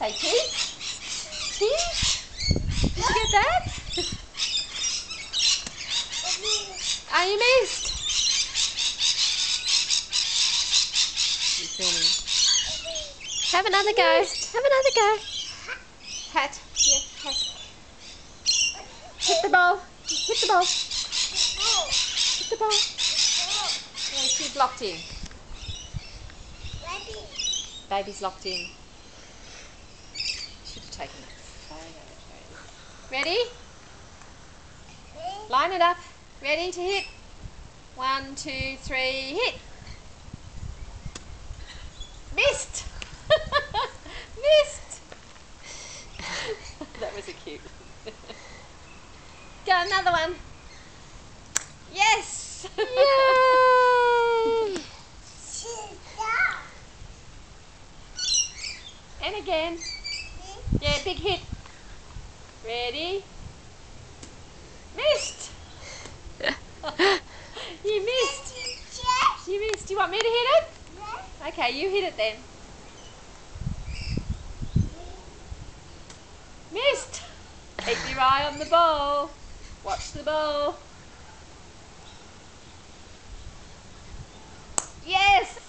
Say cheese. Cheese. Did you get that? Oh, you missed. You filming? Have another go. Have another go. Hat. Yeah, hat. Hit the ball. Hit the ball. Hit the ball. Yeah, she's locked in. Baby's locked in. Should have taken that photo. Ready? Line it up. Ready to hit. 1, 2, 3, hit. Missed. Missed. That was a cute. Go another one. Yes. Yay! And again. Yeah, big hit. Ready? Missed. You missed. You missed. Do you want me to hit it? Okay, you hit it then. Missed. Keep your eye on the ball. Watch the ball. Yes.